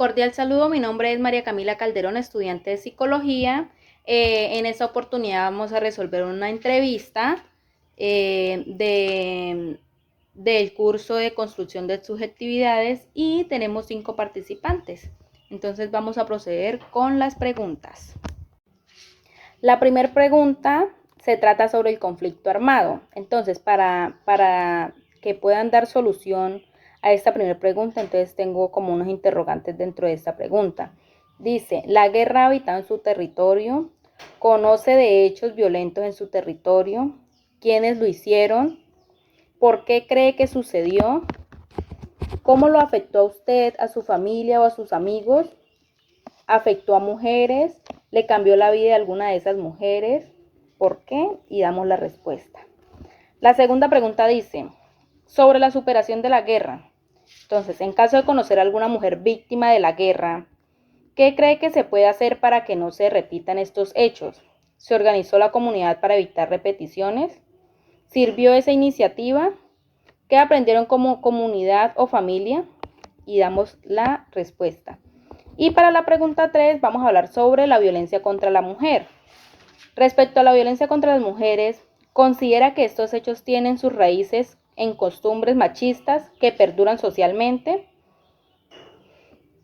Cordial saludo, mi nombre es María Camila Calderón, estudiante de psicología. En esta oportunidad vamos a resolver una entrevista del curso de construcción de subjetividades y tenemos 5 participantes. Entonces vamos a proceder con las preguntas. La primera pregunta se trata sobre el conflicto armado. Entonces, para que puedan dar solución a esta primera pregunta, entonces tengo como unos interrogantes dentro de esta pregunta. Dice, ¿la guerra ha habitado en su territorio? ¿Conoce de hechos violentos en su territorio? ¿Quiénes lo hicieron? ¿Por qué cree que sucedió? ¿Cómo lo afectó a usted, a su familia o a sus amigos? ¿Afectó a mujeres? ¿Le cambió la vida de alguna de esas mujeres? ¿Por qué? Y damos la respuesta. La segunda pregunta dice, sobre la superación de la guerra. Entonces, en caso de conocer a alguna mujer víctima de la guerra, ¿qué cree que se puede hacer para que no se repitan estos hechos? ¿Se organizó la comunidad para evitar repeticiones? ¿Sirvió esa iniciativa? ¿Qué aprendieron como comunidad o familia? Y damos la respuesta. Y para la pregunta 3 vamos a hablar sobre la violencia contra la mujer. Respecto a la violencia contra las mujeres, ¿considera que estos hechos tienen sus raíces en costumbres machistas que perduran socialmente?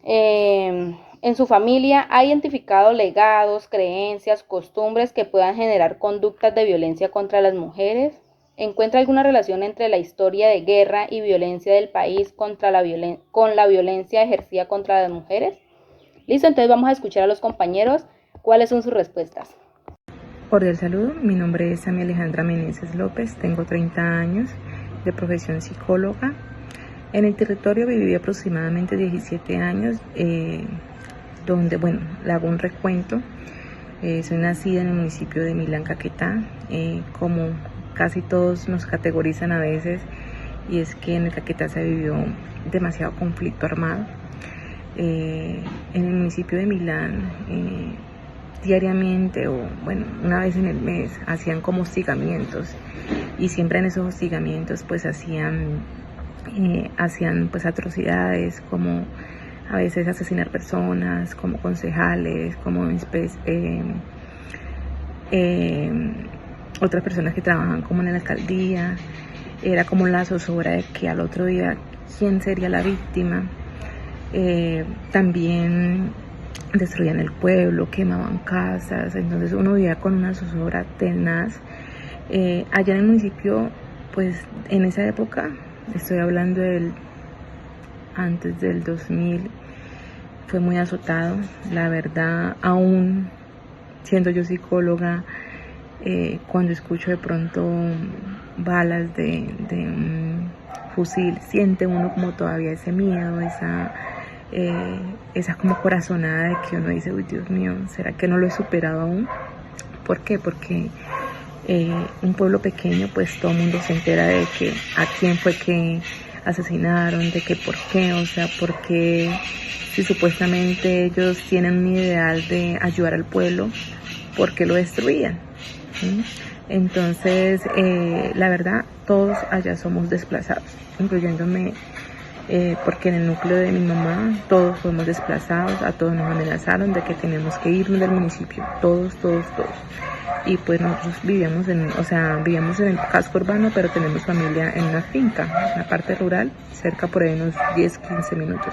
En su familia ha identificado legados, creencias, costumbres que puedan generar conductas de violencia contra las mujeres. ¿Encuentra alguna relación entre la historia de guerra y violencia del país con la violencia ejercida contra las mujeres? Listo, entonces vamos a escuchar a los compañeros cuáles son sus respuestas. Cordial saludo, mi nombre es Sammy Alejandra Meneses López, tengo 30 años, de profesión psicóloga. En el territorio viví aproximadamente 17 años, donde, le hago un recuento. Soy nacida en el municipio de Milán, Caquetá, como casi todos nos categorizan a veces, y es que en el Caquetá se vivió demasiado conflicto armado. En el municipio de Milán, diariamente una vez en el mes hacían como hostigamientos, y siempre en esos hostigamientos pues hacían pues atrocidades, como a veces asesinar personas, como concejales, como otras personas que trabajan como en la alcaldía. Era como la zozobra de que al otro día quién sería la víctima. También destruían el pueblo, quemaban casas, entonces uno vivía con una zozobra tenaz. Allá en el municipio, pues en esa época, estoy hablando antes del 2000, fue muy azotado. La verdad, aún siendo yo psicóloga, cuando escucho de pronto balas de un fusil, siente uno como todavía ese miedo, esa como corazonada de que uno dice, uy, Dios mío, ¿será que no lo he superado aún? ¿Por qué? Porque un pueblo pequeño, pues todo el mundo se entera de que a quién fue que asesinaron, de que por qué, o sea, porque si supuestamente ellos tienen un ideal de ayudar al pueblo, ¿por qué lo destruían? ¿Sí? Entonces, la verdad, todos allá somos desplazados, incluyéndome, porque en el núcleo de mi mamá todos fuimos desplazados, a todos nos amenazaron de que tenemos que irnos del municipio, todos. Y pues nosotros vivíamos en el casco urbano, pero tenemos familia en una finca, en la parte rural, cerca por ahí unos 10-15 minutos.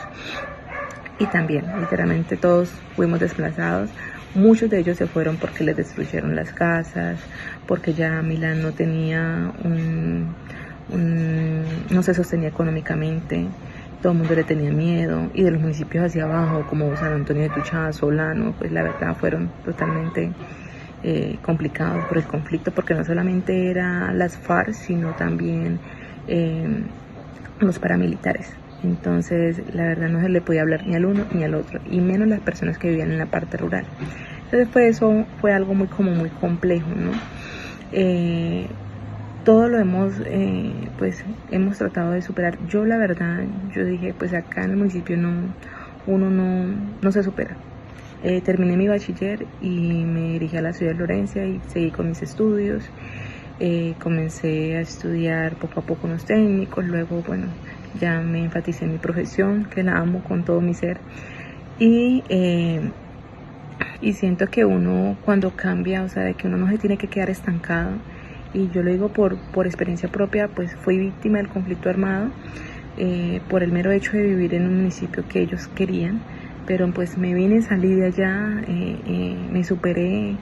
Y también, literalmente todos fuimos desplazados. Muchos de ellos se fueron porque les destruyeron las casas, porque ya Milán no tenía no se sostenía económicamente, todo el mundo le tenía miedo, y de los municipios hacia abajo, como San Antonio de Tuchá, Solano, pues la verdad fueron totalmente complicados por el conflicto, porque no solamente era las FARC, sino también los paramilitares. Entonces, la verdad no se le podía hablar ni al uno ni al otro, y menos las personas que vivían en la parte rural. Entonces, eso fue algo muy complejo, ¿no? Todo lo hemos tratado de superar. Yo, la verdad, yo dije, pues acá en el municipio uno no se supera. Terminé mi bachiller y me dirigí a la ciudad de Florencia y seguí con mis estudios. Comencé a estudiar poco a poco unos técnicos, luego ya me enfaticé en mi profesión, que la amo con todo mi ser. Y siento que uno cuando cambia, o sea, de que uno no se tiene que quedar estancado, y yo lo digo por experiencia propia, pues fui víctima del conflicto armado por el mero hecho de vivir en un municipio que ellos querían, pero pues me vine, salí de allá, me superé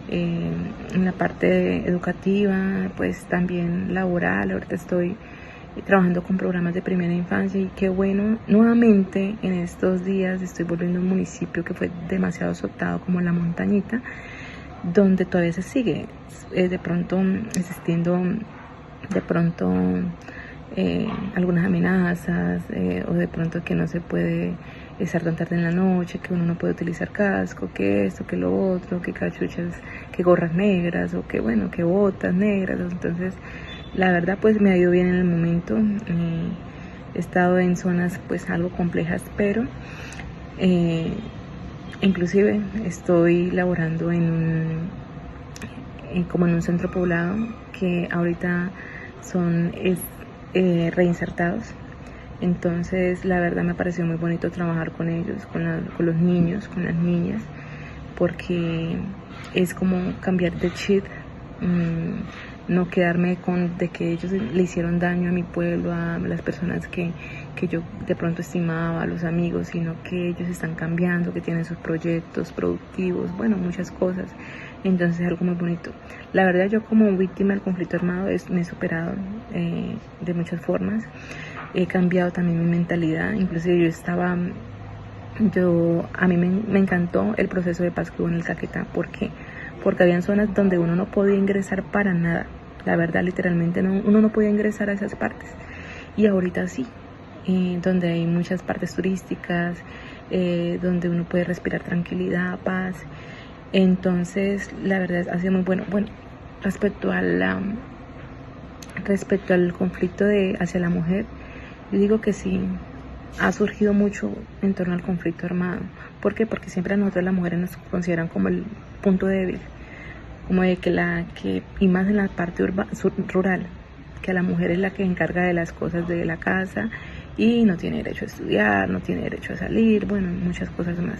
en la parte educativa, pues también laboral. Ahorita estoy trabajando con programas de primera infancia y qué bueno, nuevamente en estos días estoy volviendo a un municipio que fue demasiado azotado como La Montañita, donde todavía se sigue de pronto existiendo de pronto algunas amenazas o de pronto que no se puede estar tan tarde en la noche, que uno no puede utilizar casco, que esto, que lo otro, que cachuchas, que gorras negras o que bueno, que botas negras. Entonces la verdad pues me ha ido bien en el momento. He estado en zonas pues algo complejas, pero inclusive estoy laborando como en un centro poblado que ahorita son reinsertados. Entonces la verdad me pareció muy bonito trabajar con ellos, con los niños, con las niñas, porque es como cambiar de chip, no quedarme con de que ellos le hicieron daño a mi pueblo, a las personas que yo de pronto estimaba, a los amigos, sino que ellos están cambiando, que tienen sus proyectos productivos, bueno, muchas cosas. Entonces es algo muy bonito. La verdad yo como víctima del conflicto armado me he superado de muchas formas. He cambiado también mi mentalidad, inclusive a mí me encantó el proceso de paz que hubo en el Caquetá. ¿Por qué? Porque habían zonas donde uno no podía ingresar para nada. La verdad, literalmente uno no podía ingresar a esas partes. Y ahorita sí, donde hay muchas partes turísticas, donde uno puede respirar tranquilidad, paz. Entonces, la verdad ha sido muy bueno. Bueno, respecto al conflicto hacia la mujer, yo digo que sí, ha surgido mucho en torno al conflicto armado. ¿Por qué? Porque siempre a nosotros las mujeres nos consideran como el punto débil, como de y más en la parte rural, que la mujer es la que encarga de las cosas de la casa y no tiene derecho a estudiar, no tiene derecho a salir, bueno, muchas cosas más.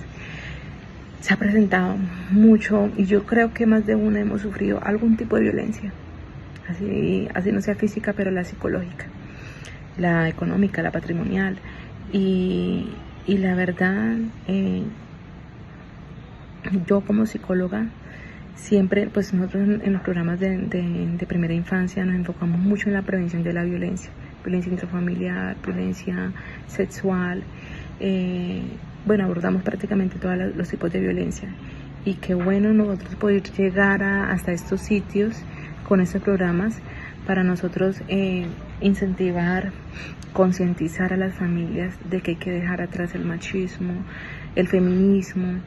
Se ha presentado mucho y yo creo que más de una hemos sufrido algún tipo de violencia, así no sea física, pero la psicológica, la económica, la patrimonial. Y la verdad, yo como psicóloga, siempre, pues nosotros en los programas de primera infancia nos enfocamos mucho en la prevención de la violencia intrafamiliar, violencia sexual. Bueno, abordamos prácticamente todos los tipos de violencia. Y qué bueno nosotros poder llegar hasta estos sitios con estos programas para nosotros incentivar, concientizar a las familias de que hay que dejar atrás el machismo, el feminismo,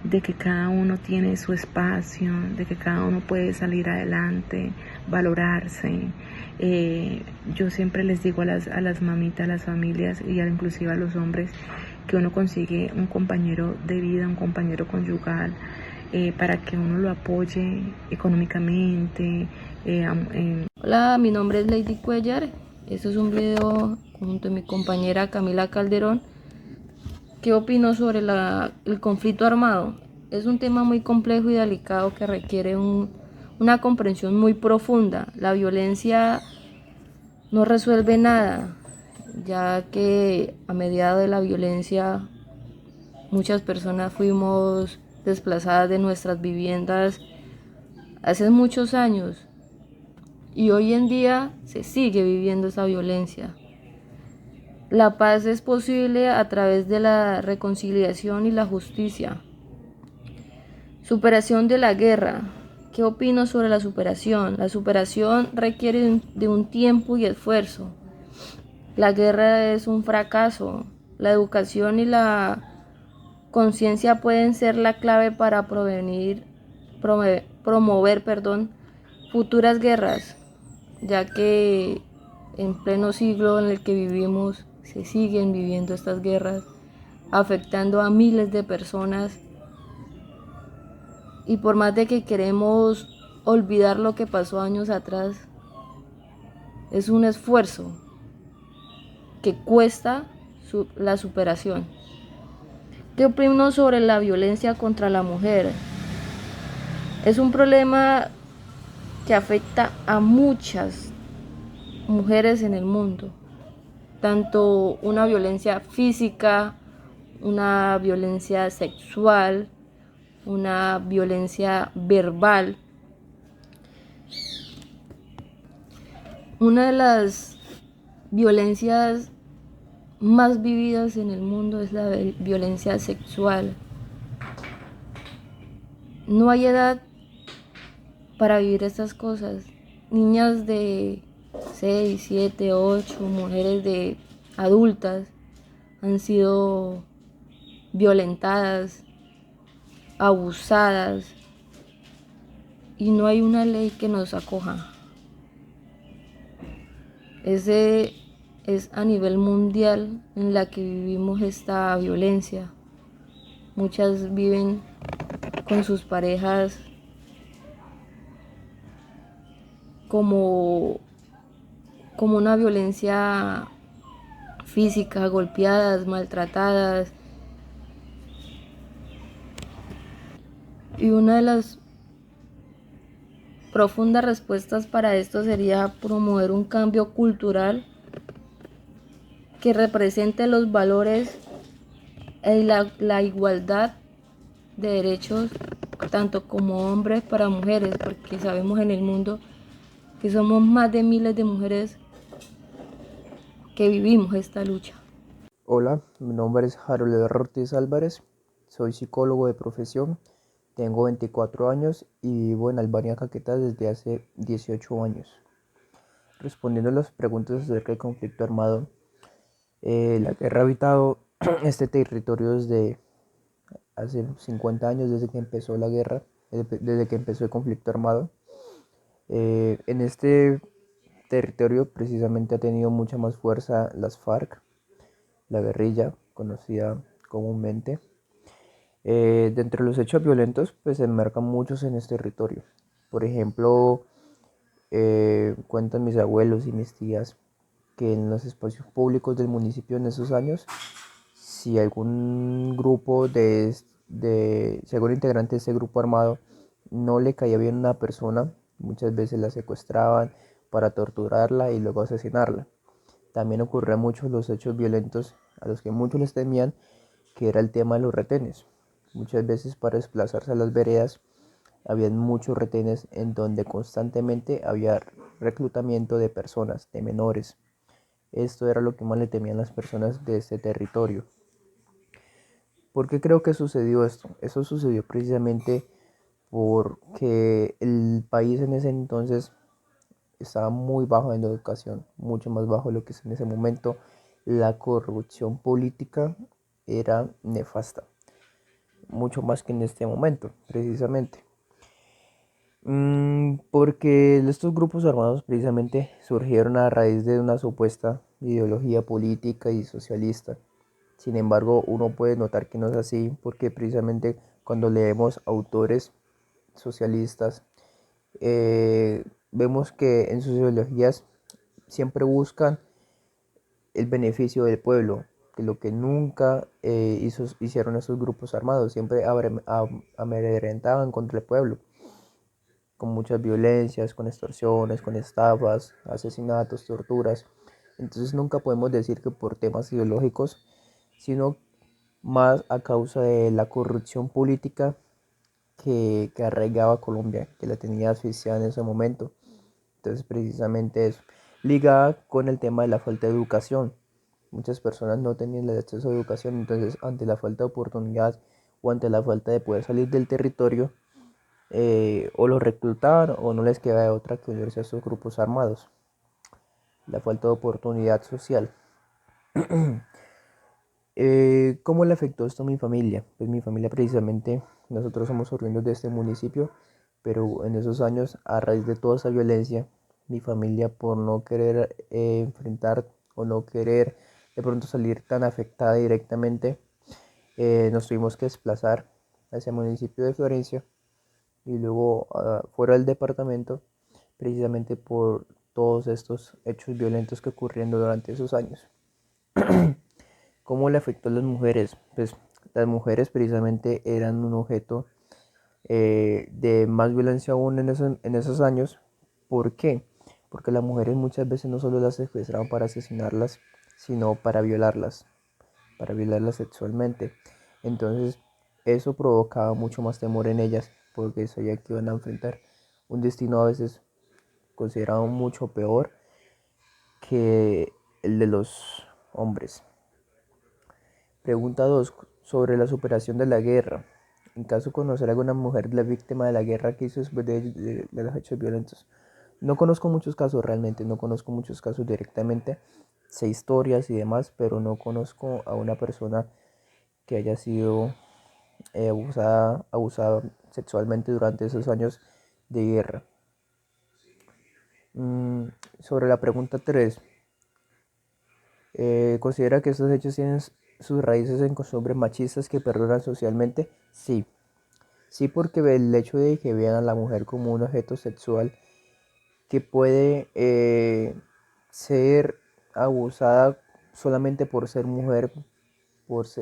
de que cada uno tiene su espacio, de que cada uno puede salir adelante, valorarse. Yo siempre les digo a las mamitas, a las familias y inclusive a los hombres que uno consigue un compañero de vida, un compañero conyugal, para que uno lo apoye económicamente. Hola, mi nombre es Lady Cuellar. Este es un video junto a mi compañera Camila Calderón. ¿Qué opino sobre el conflicto armado? Es un tema muy complejo y delicado que requiere una comprensión muy profunda. La violencia no resuelve nada, ya que a mediado de la violencia muchas personas fuimos desplazadas de nuestras viviendas hace muchos años y hoy en día se sigue viviendo esa violencia. La paz es posible a través de la reconciliación y la justicia. Superación de la guerra. ¿Qué opino sobre la superación? La superación requiere de un tiempo y esfuerzo. La guerra es un fracaso. La educación y la conciencia pueden ser la clave para promover futuras guerras, ya que en pleno siglo en el que vivimos se siguen viviendo estas guerras, afectando a miles de personas. Y por más de que queremos olvidar lo que pasó años atrás, es un esfuerzo que cuesta la superación. ¿Qué opino sobre la violencia contra la mujer? Es un problema que afecta a muchas mujeres en el mundo, tanto una violencia física, una violencia sexual, una violencia verbal. Una de las violencias más vividas en el mundo es la violencia sexual. No hay edad para vivir estas cosas. Niñas de 6, 7, 8, mujeres de adultas han sido violentadas, abusadas y no hay una ley que nos acoja. Ese es a nivel mundial en la que vivimos esta violencia. Muchas viven con sus parejas como una violencia física, golpeadas, maltratadas. Y una de las profundas respuestas para esto sería promover un cambio cultural que represente los valores y la igualdad de derechos tanto como hombres para mujeres, porque sabemos en el mundo que somos más de miles de mujeres que vivimos esta lucha. Hola, mi nombre es Harold Ortiz Álvarez, soy psicólogo de profesión, tengo 24 años y vivo en Albania, Caquetá desde hace 18 años. Respondiendo a las preguntas acerca del conflicto armado, la guerra ha habitado este territorio desde hace 50 años, desde que empezó la guerra, desde que empezó el conflicto armado. En este territorio precisamente ha tenido mucha más fuerza las FARC, la guerrilla conocida comúnmente. Dentro de los hechos violentos pues se enmarcan muchos en este territorio. Por ejemplo, cuentan mis abuelos y mis tías que en los espacios públicos del municipio en esos años, si algún grupo si algún integrante de ese grupo armado no le caía bien a una persona, muchas veces la secuestraban para torturarla y luego asesinarla. También ocurrían muchos los hechos violentos a los que muchos les temían, que era el tema de los retenes. Muchas veces para desplazarse a las veredas había muchos retenes en donde constantemente había reclutamiento de personas, de menores. Esto era lo que más le temían las personas de este territorio. ¿Por qué creo que sucedió esto? Eso sucedió precisamente porque el país en ese entonces estaba muy bajo en la educación, mucho más bajo de lo que es en ese momento. La corrupción política era nefasta, mucho más que en este momento, precisamente. Porque estos grupos armados precisamente surgieron a raíz de una supuesta ideología política y socialista. Sin embargo, uno puede notar que no es así, porque precisamente cuando leemos autores socialistas, vemos que en sus ideologías siempre buscan el beneficio del pueblo, que lo que nunca hicieron esos grupos armados, siempre amedrentaban contra el pueblo, con muchas violencias, con extorsiones, con estafas, asesinatos, torturas. Entonces nunca podemos decir que por temas ideológicos, sino más a causa de la corrupción política que arraigaba a Colombia, que la tenía asfixiada en ese momento. Entonces precisamente eso, ligada con el tema de la falta de educación. Muchas personas no tenían el acceso a educación, entonces ante la falta de oportunidad o ante la falta de poder salir del territorio, o los reclutaban o no les quedaba de otra que unirse a estos grupos armados. La falta de oportunidad social. ¿Cómo le afectó esto a mi familia? Pues mi familia precisamente, nosotros somos oriundos de este municipio, pero en esos años, a raíz de toda esa violencia, mi familia por no querer enfrentar o no querer de pronto salir tan afectada directamente, nos tuvimos que desplazar hacia el municipio de Florencia y luego fuera del departamento, precisamente por todos estos hechos violentos que ocurrieron durante esos años. ¿Cómo le afectó a las mujeres? Pues las mujeres precisamente eran un objeto de más violencia aún en esos años. ¿Por qué? Porque las mujeres muchas veces no solo las secuestraban para asesinarlas, sino para violarlas sexualmente. Entonces, eso provocaba mucho más temor en ellas, porque sabía que iban a enfrentar un destino a veces considerado mucho peor que el de los hombres. Pregunta 2. Sobre la superación de la guerra. En caso de conocer a alguna mujer la víctima de la guerra que hizo después de los hechos violentos. No conozco muchos casos realmente, no conozco muchos casos directamente. Sé historias y demás, pero no conozco a una persona que haya sido abusada sexualmente durante esos años de guerra. Sobre la pregunta 3. ¿Considera que estos hechos tienen sus raíces en costumbres machistas que perduran socialmente? Sí. Sí, porque el hecho de que vean a la mujer como un objeto sexual que puede ser abusada solamente por ser mujer,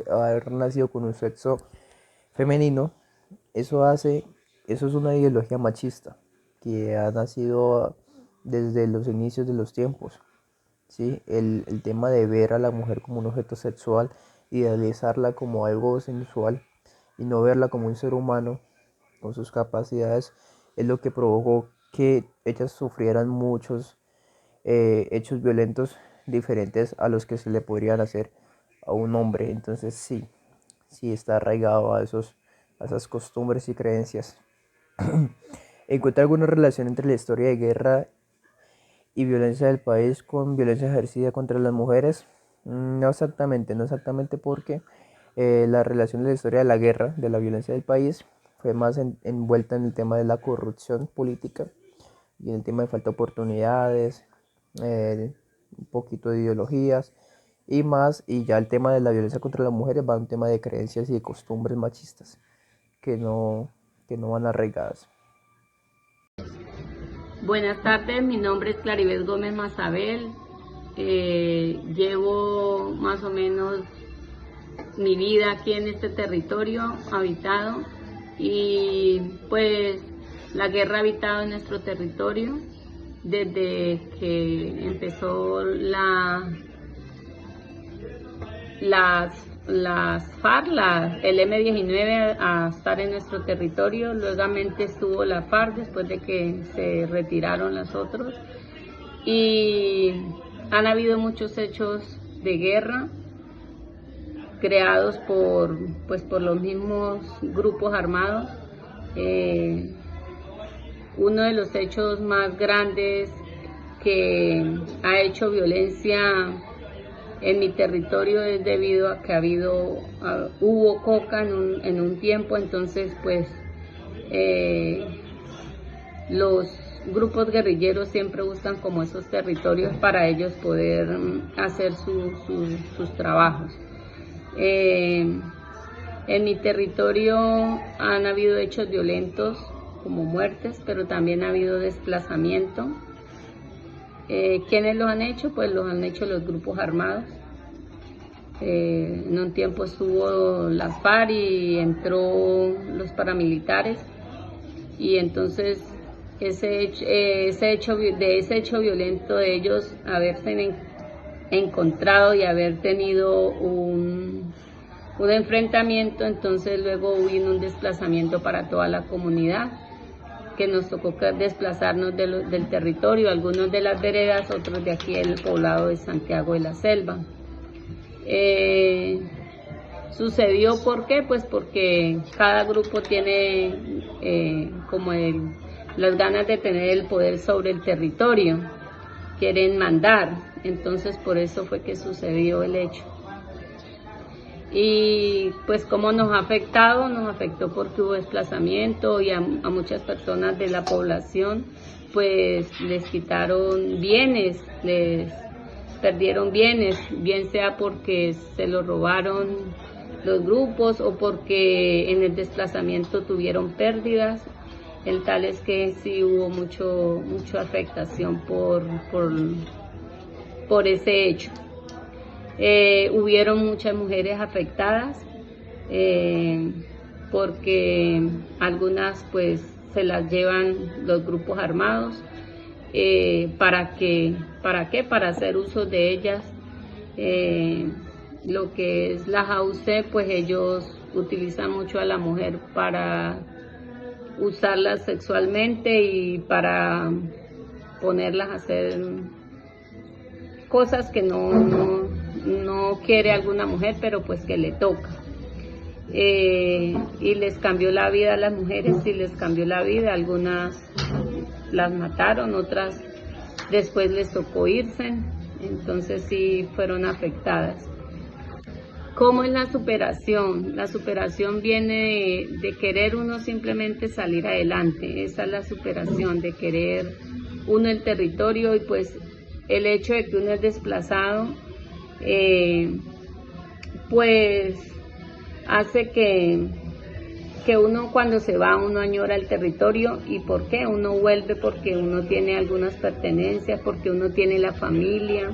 haber nacido con un sexo femenino, eso es una ideología machista que ha nacido desde los inicios de los tiempos. ¿Sí? El tema de ver a la mujer como un objeto sexual, idealizarla como algo sensual y no verla como un ser humano con sus capacidades, es lo que provocó que ellas sufrieran muchos hechos violentos diferentes a los que se le podrían hacer a un hombre. Entonces sí está arraigado a esas costumbres y creencias. ¿Encuentra alguna relación entre la historia de guerra y violencia del país con violencia ejercida contra las mujeres? No exactamente porque la relación de la historia de la guerra, de la violencia del país, fue más envuelta en el tema de la corrupción política y en el tema de falta de oportunidades, un poquito de ideologías y ya el tema de la violencia contra las mujeres va a un tema de creencias y de costumbres machistas que no van arraigadas. Buenas tardes, mi nombre es Claribel Gómez Mazabel. Llevo más o menos mi vida aquí en este territorio habitado y pues la guerra ha habitado en nuestro territorio desde que empezó las FARC, el M-19 a estar en nuestro territorio. Luego estuvo la FARC después de que se retiraron las otras y han habido muchos hechos de guerra creados por los mismos grupos armados. Uno de los hechos más grandes que ha hecho violencia en mi territorio es debido a que hubo coca en un tiempo, entonces pues los grupos guerrilleros siempre buscan como esos territorios para ellos poder hacer sus trabajos. En mi territorio han habido hechos violentos como muertes, pero también ha habido desplazamiento. ¿Quiénes los han hecho? Pues los han hecho los grupos armados. En un tiempo estuvo las FARC y entró los paramilitares y entonces de ese hecho violento de ellos haberse encontrado y haber tenido un enfrentamiento, entonces luego hubo un desplazamiento para toda la comunidad, que nos tocó desplazarnos del territorio, algunos de las veredas, otros de aquí del poblado de Santiago de la Selva. Sucedió, ¿por qué? Pues porque cada grupo tiene las ganas de tener el poder sobre el territorio, quieren mandar, entonces por eso fue que sucedió el hecho. Y pues cómo nos afectó porque hubo desplazamiento y a muchas personas de la población pues les quitaron bienes, les perdieron bienes, bien sea porque se los robaron los grupos o porque en el desplazamiento tuvieron pérdidas. El tal es que sí hubo mucha afectación por ese hecho. Hubieron muchas mujeres afectadas porque algunas pues se las llevan los grupos armados. ¿Para qué? Para hacer uso de ellas. Lo que es la Jauce, pues ellos utilizan mucho a la mujer para usarla sexualmente y para ponerlas a hacer cosas que no quiere alguna mujer, pero pues que le toca. Y les cambió la vida a las mujeres, sí les cambió la vida. Algunas las mataron, otras después les tocó irse, entonces sí fueron afectadas. ¿Cómo es la superación? La superación viene de querer uno simplemente salir adelante. Esa es la superación, de querer uno el territorio, y pues el hecho de que uno es desplazado, pues hace que uno cuando se va, uno añora el territorio. ¿Y por qué? Uno vuelve porque uno tiene algunas pertenencias, porque uno tiene la familia.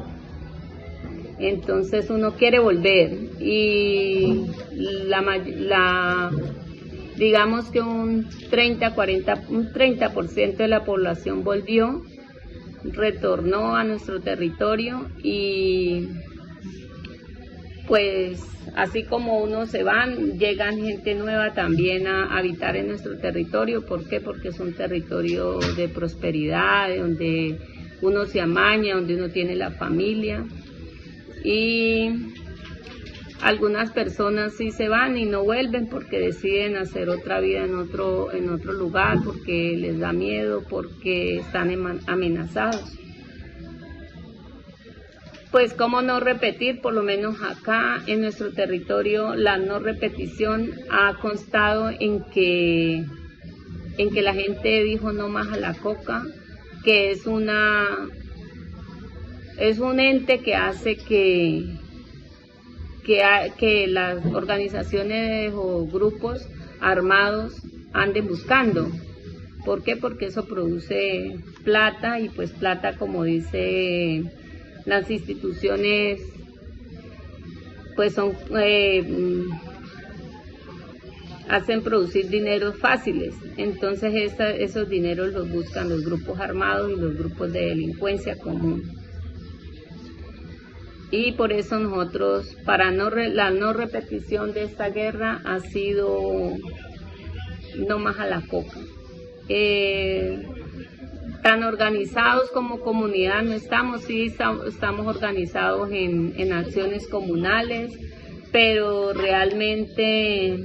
Entonces uno quiere volver, y digamos que un 30% de la población volvió, retornó a nuestro territorio, y pues así como unos se van, llegan gente nueva también a habitar en nuestro territorio. ¿Por qué? Porque es un territorio de prosperidad, donde uno se amaña, donde uno tiene la familia. Y algunas personas sí se van y no vuelven porque deciden hacer otra vida en otro lugar, porque les da miedo, porque están amenazados. Pues cómo no repetir, por lo menos acá en nuestro territorio, la no repetición ha constado en que la gente dijo no más a la coca, que es un ente que hace que las organizaciones o grupos armados anden buscando. ¿Por qué? Porque eso produce plata, y pues plata, como dice las instituciones, pues son hacen producir dineros fáciles. Entonces esos dineros los buscan los grupos armados y los grupos de delincuencia común. Y por eso nosotros, para la no repetición de esta guerra, ha sido no más a la coca. Tan organizados como comunidad no estamos, sí estamos organizados en acciones comunales, pero realmente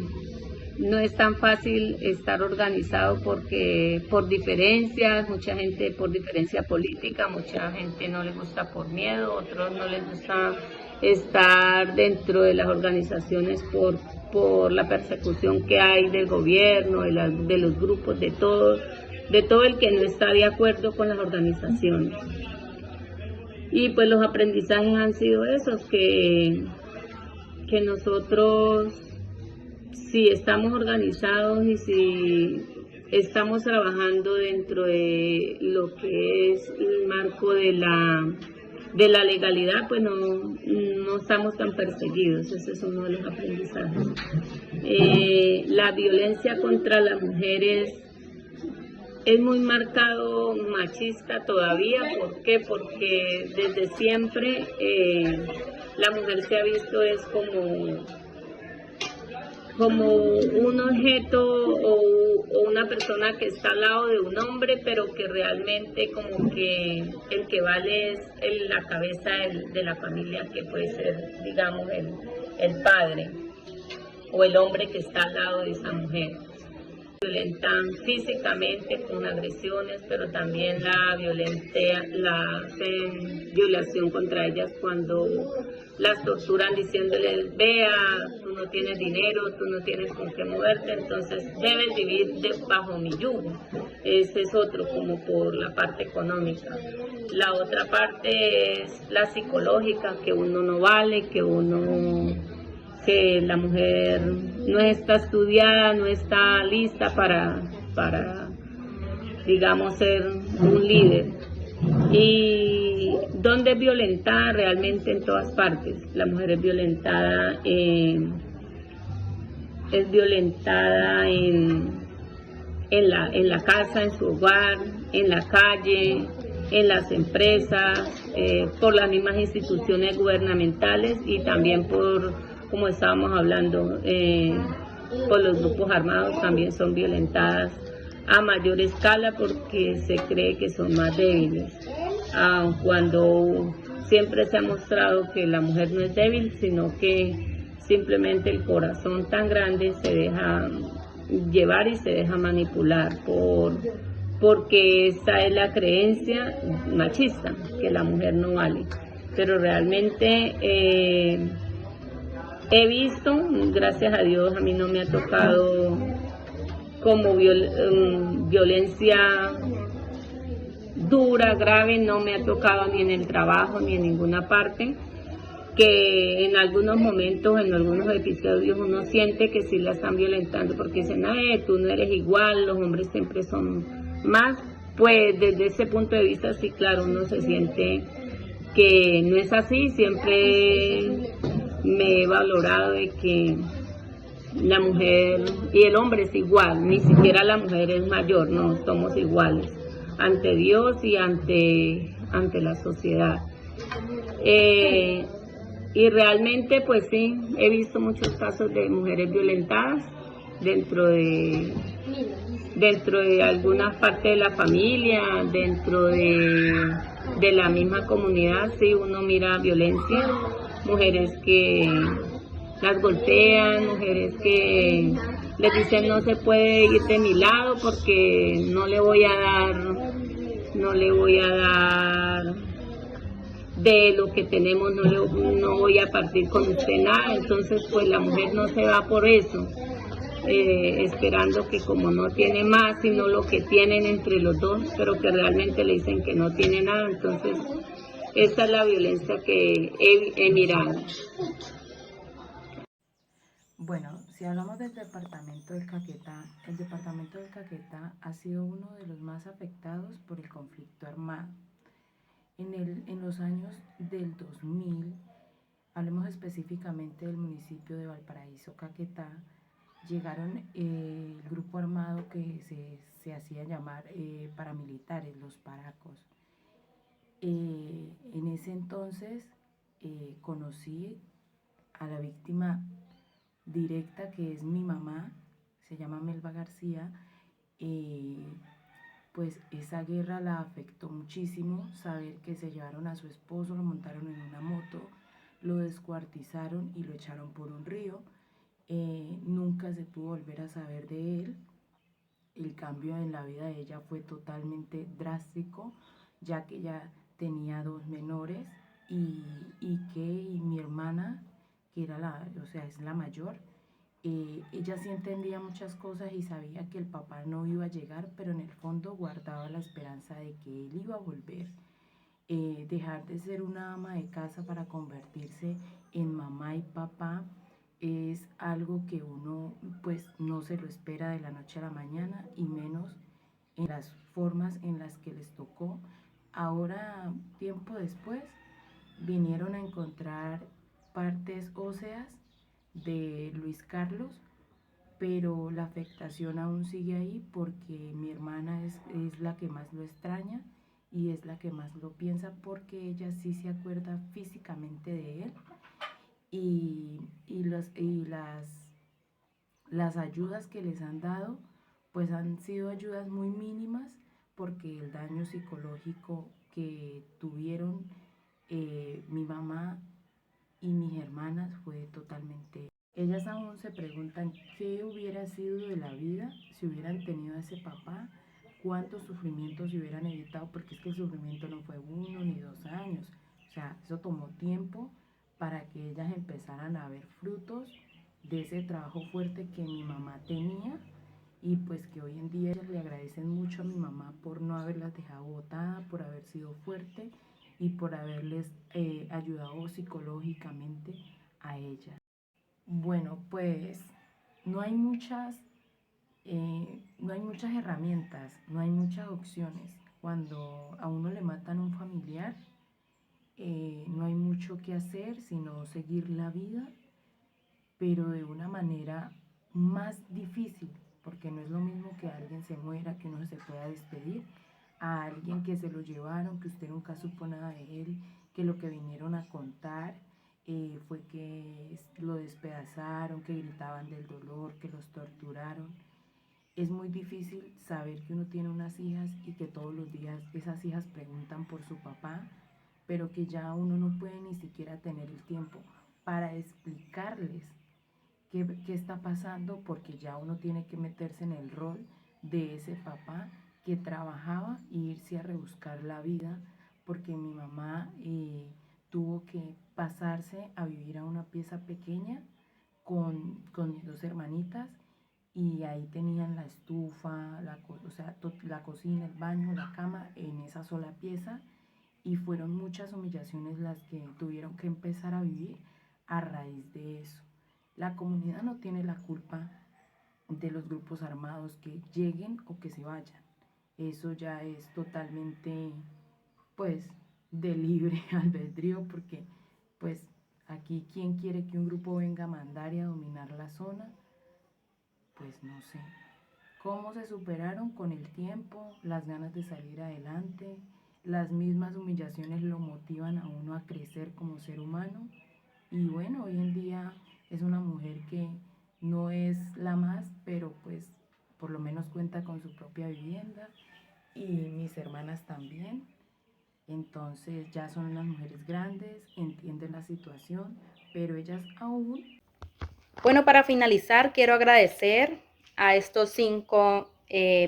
no es tan fácil estar organizado porque por diferencias, mucha gente por diferencia política, mucha gente no le gusta por miedo, otros no les gusta estar dentro de las organizaciones por la persecución que hay del gobierno, de los grupos, de todo el que no está de acuerdo con las organizaciones. Y pues los aprendizajes han sido esos, que nosotros, si estamos organizados y si estamos trabajando dentro de lo que es el marco de la legalidad, pues no estamos tan perseguidos. Ese es uno de los aprendizajes. La violencia contra las mujeres es muy marcado machista todavía. ¿Por qué? Porque desde siempre la mujer se ha visto es como un objeto o una persona que está al lado de un hombre, pero que realmente como que el que vale es la cabeza de la familia, que puede ser, digamos, el padre o el hombre que está al lado de esa mujer. Violentan físicamente con agresiones, pero también la hacen violación contra ellas cuando las torturan diciéndoles: vea, tú no tienes dinero, tú no tienes con qué moverte, entonces debes vivir bajo mi yugo. Ese es otro, como por la parte económica. La otra parte es la psicológica, que uno no vale, que la mujer no está estudiada, no está lista para digamos, ser un líder. Y ¿dónde es violentada? Realmente en todas partes. La mujer es violentada es violentada en la casa, en su hogar, en la calle, en las empresas, por las mismas instituciones gubernamentales y también por, como estábamos hablando, por los grupos armados también son violentadas a mayor escala porque se cree que son más débiles, cuando siempre se ha mostrado que la mujer no es débil, sino que simplemente el corazón tan grande se deja llevar y se deja manipular porque esa es la creencia machista, que la mujer no vale. Pero realmente he visto, gracias a Dios, a mí no me ha tocado como violencia dura, grave, no me ha tocado ni en el trabajo ni en ninguna parte, que en algunos momentos, en algunos episodios uno siente que sí la están violentando porque dicen, tú no eres igual, los hombres siempre son más. Pues desde ese punto de vista sí, claro, uno se siente que no es así. Siempre me he valorado de que la mujer y el hombre es igual, ni siquiera la mujer es mayor, no, somos iguales ante Dios y ante la sociedad. Y realmente, pues sí, he visto muchos casos de mujeres violentadas dentro de alguna parte de la familia, dentro de la misma comunidad, sí, uno mira violencia, mujeres que las golpean, mujeres que les dicen no se puede ir de mi lado porque no le voy a dar de lo que tenemos, no voy a partir con usted nada. Entonces pues la mujer no se va por eso, esperando que como no tiene más sino lo que tienen entre los dos, pero que realmente le dicen que no tiene nada. Entonces esta es la violencia que he mirado. Bueno, si hablamos del departamento del Caquetá, el departamento del Caquetá ha sido uno de los más afectados por el conflicto armado. En los años del 2000, hablemos específicamente del municipio de Valparaíso, Caquetá, llegaron el grupo armado que se hacía llamar paramilitares, los paracos. En ese entonces conocí a la víctima directa, que es mi mamá, se llama Melba García. Pues esa guerra la afectó muchísimo, saber que se llevaron a su esposo, lo montaron en una moto, lo descuartizaron y lo echaron por un río. Nunca se pudo volver a saber de él. El cambio en la vida de ella fue totalmente drástico, ya que ella tenía 2 menores y mi hermana, que era es la mayor, ella sí entendía muchas cosas y sabía que el papá no iba a llegar, pero en el fondo guardaba la esperanza de que él iba a volver. Dejar de ser una ama de casa para convertirse en mamá y papá es algo que uno pues no se lo espera de la noche a la mañana, y menos en las formas en las que les tocó. Ahora, tiempo después, vinieron a encontrar partes óseas de Luis Carlos, pero la afectación aún sigue ahí porque mi hermana es la que más lo extraña y es la que más lo piensa, porque ella sí se acuerda físicamente de él, y las ayudas que les han dado pues han sido ayudas muy mínimas, porque el daño psicológico que tuvieron mi mamá y mis hermanas fue totalmente. Ellas aún se preguntan qué hubiera sido de la vida si hubieran tenido a ese papá, cuántos sufrimientos se hubieran evitado, porque es que el sufrimiento no fue 1 ni 2 años, o sea, eso tomó tiempo para que ellas empezaran a ver frutos de ese trabajo fuerte que mi mamá tenía, y pues que hoy en día ellas le agradecen mucho a mi mamá por no haberlas dejado botada, por haber sido fuerte y por haberles ayudado psicológicamente a ellas. Bueno, pues no hay muchas herramientas, no hay muchas opciones. Cuando a uno le matan un familiar, no hay mucho que hacer sino seguir la vida, pero de una manera más difícil, porque no es lo mismo que alguien se muera, que uno se pueda despedir, a alguien que se lo llevaron, que usted nunca supo nada de él, que lo que vinieron a contar fue que lo despedazaron, que gritaban del dolor, que los torturaron. Es muy difícil saber que uno tiene unas hijas y que todos los días esas hijas preguntan por su papá, pero que ya uno no puede ni siquiera tener el tiempo para explicarles qué está pasando, porque ya uno tiene que meterse en el rol de ese papá que trabajaba e irse a rebuscar la vida, porque mi mamá tuvo que pasarse a vivir a una pieza pequeña con mis dos hermanitas, y ahí tenían la estufa, o sea, la cocina, el baño, la cama en esa sola pieza, y fueron muchas humillaciones las que tuvieron que empezar a vivir a raíz de eso. La comunidad no tiene la culpa de los grupos armados que lleguen o que se vayan. Eso ya es totalmente, pues, de libre albedrío, porque, pues, aquí quien quiere que un grupo venga a mandar y a dominar la zona, pues no sé. ¿Cómo se superaron con el tiempo? Las ganas de salir adelante, las mismas humillaciones lo motivan a uno a crecer como ser humano. Y bueno, hoy en día es una mujer que no es la más, pero pues por lo menos cuenta con su propia vivienda, y mis hermanas también. Entonces ya son unas mujeres grandes, entienden la situación, pero ellas aún. Bueno, para finalizar, quiero agradecer a estos 5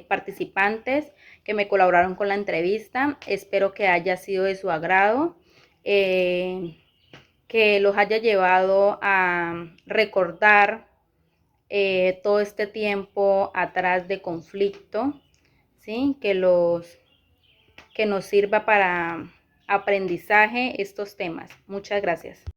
participantes que me colaboraron con la entrevista. Espero que haya sido de su agrado, que los haya llevado a recordar todo este tiempo atrás de conflicto, ¿sí? Que nos sirva para aprendizaje estos temas. Muchas gracias.